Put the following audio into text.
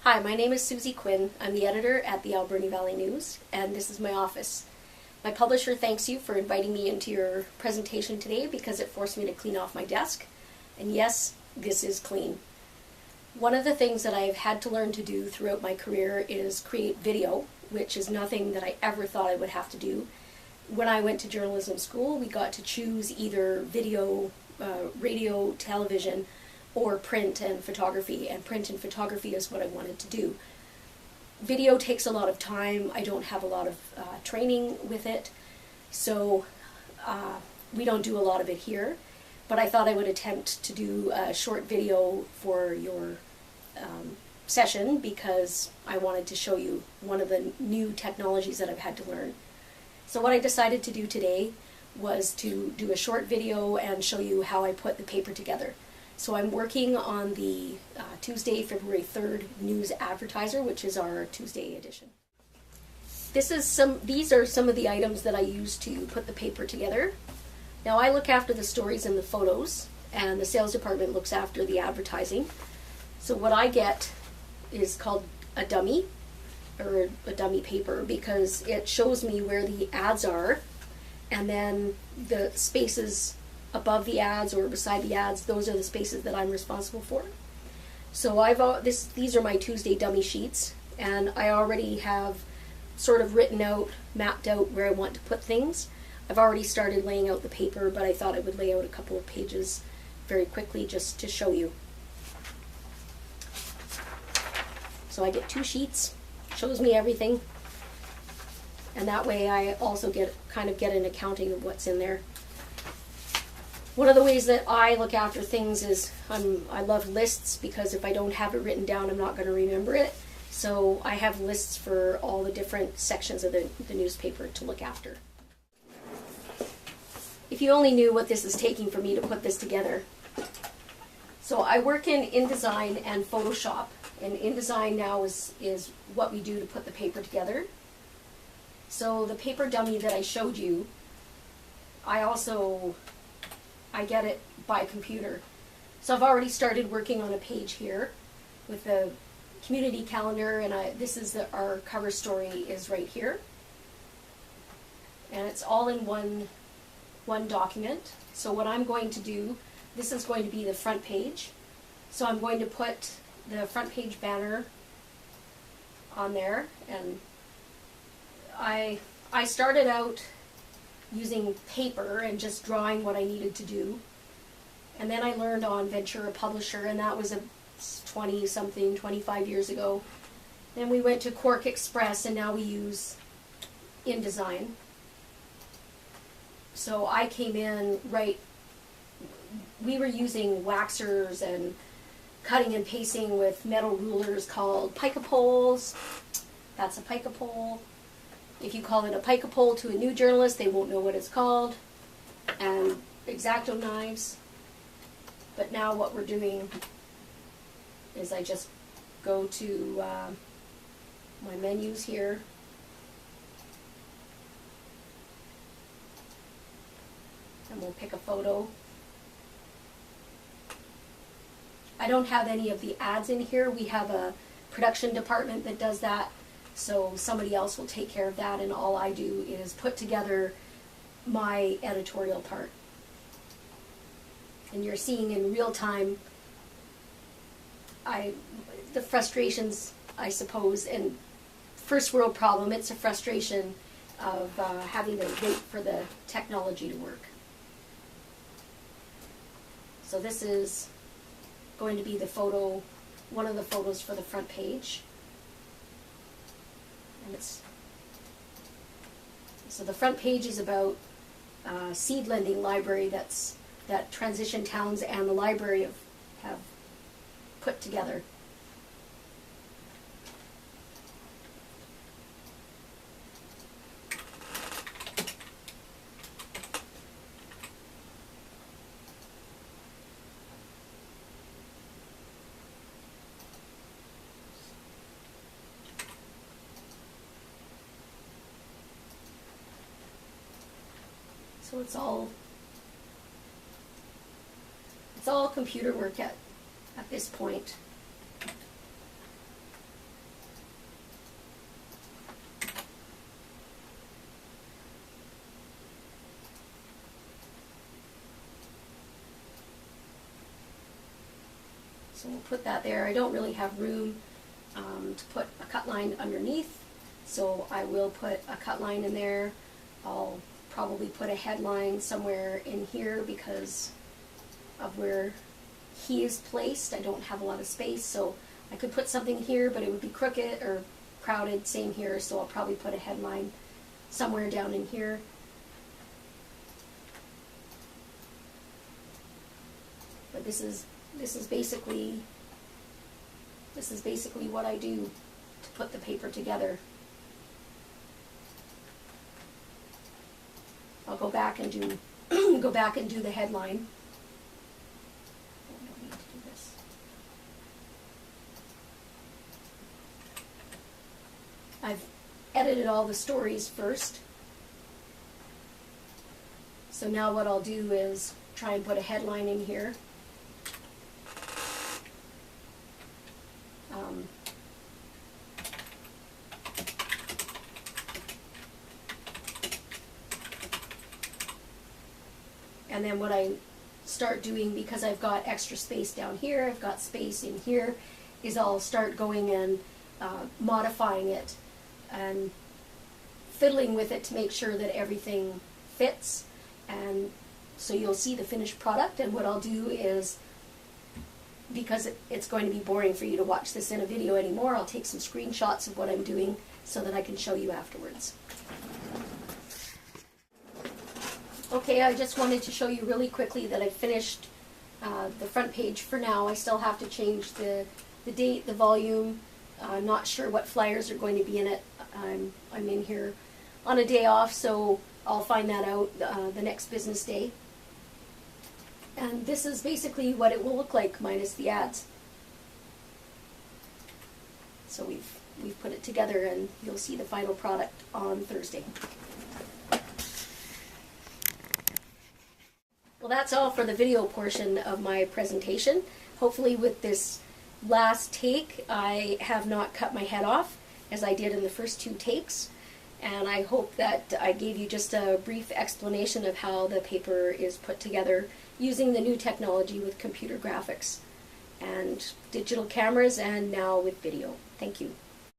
Hi, my name is Susie Quinn. I'm the editor at the Alberni Valley News, and this is my office. My publisher thanks you for inviting me into your presentation today because it forced me to clean off my desk. And yes, this is clean. One of the things that I've had to learn to do throughout my career is create video, which is nothing that I ever thought I would have to do. When I went to journalism school, we got to choose either video, radio, television, or print and photography, and print and photography is what I wanted to do. Video takes a lot of time. I don't have a lot of training with it, so we don't do a lot of it here, but I thought I would attempt to do a short video for your session because I wanted to show you one of the new technologies that I've had to learn. So what I decided to do today was to do a short video and show you how I put the paper together. So I'm working on the Tuesday, February 3rd News Advertiser, which is our Tuesday edition. These are some of the items that I use to put the paper together. Now I look after the stories and the photos, and the sales department looks after the advertising. So what I get is called a dummy, or a dummy paper, because it shows me where the ads are, and then the spaces above the ads or beside the ads, those are the spaces that I'm responsible for. So these are my Tuesday dummy sheets, and I already have sort of written out, mapped out where I want to put things. I've already started laying out the paper, but I thought I would lay out a couple of pages very quickly just to show you. So I get 2 sheets, shows me everything, and that way I also kind of get an accounting of what's in there. One of the ways that I look after things is I love lists, because if I don't have it written down, I'm not going to remember it. So I have lists for all the different sections of the newspaper to look after. If you only knew what this is taking for me to put this together. So I work in InDesign and Photoshop, and InDesign now is what we do to put the paper together. So the paper dummy that I showed you, I get it by computer. So I've already started working on a page here with the community calendar, and this is our cover story is right here. And it's all in one document. So what I'm going to do, this is going to be the front page. So I'm going to put the front page banner on there, and I started out using paper and just drawing what I needed to do. And then I learned on Ventura Publisher, and that was 25 years ago. Then we went to Quark Express, and now we use InDesign. So I came in we were using waxers and cutting and pasting with metal rulers called pica poles. That's a pica pole. If you call it a pica pole to a new journalist, they won't know what it's called. And X-Acto knives. But now what we're doing is I just go to my menus here. And we'll pick a photo. I don't have any of the ads in here. We have a production department that does that. So somebody else will take care of that, and all I do is put together my editorial part. And you're seeing in real time the frustrations, I suppose, and first world problem, it's a frustration of having to wait for the technology to work. So this is going to be the photo, one of the photos for the front page. So the front page is about seed lending library that Transition Towns and the library have put together. So it's all computer work at this point. So we'll put that there. I don't really have room to put a cut line underneath, so I will put a cut line in there. I'll probably put a headline somewhere in here because of where he is placed. I don't have a lot of space, so I could put something here, but it would be crooked or crowded. Same here, so I'll probably put a headline somewhere down in here. But this is basically what I do to put the paper together. I'll go back and do the headline. I don't need to do this. I've edited all the stories first. So now what I'll do is try and put a headline in here. And then what I start doing, because I've got extra space down here, I've got space in here, is I'll start going and modifying it and fiddling with it to make sure that everything fits. And so you'll see the finished product, and what I'll do is, because it's going to be boring for you to watch this in a video anymore, I'll take some screenshots of what I'm doing so that I can show you afterwards. Okay, I just wanted to show you really quickly that I finished the front page for now. I still have to change the date, the volume. I'm not sure what flyers are going to be in it. I'm in here on a day off, so I'll find that out the next business day. And this is basically what it will look like minus the ads. So we've put it together, and you'll see the final product on Thursday. Well, that's all for the video portion of my presentation. Hopefully with this last take, I have not cut my head off as I did in the first two takes. And I hope that I gave you just a brief explanation of how the paper is put together using the new technology with computer graphics and digital cameras, and now with video. Thank you.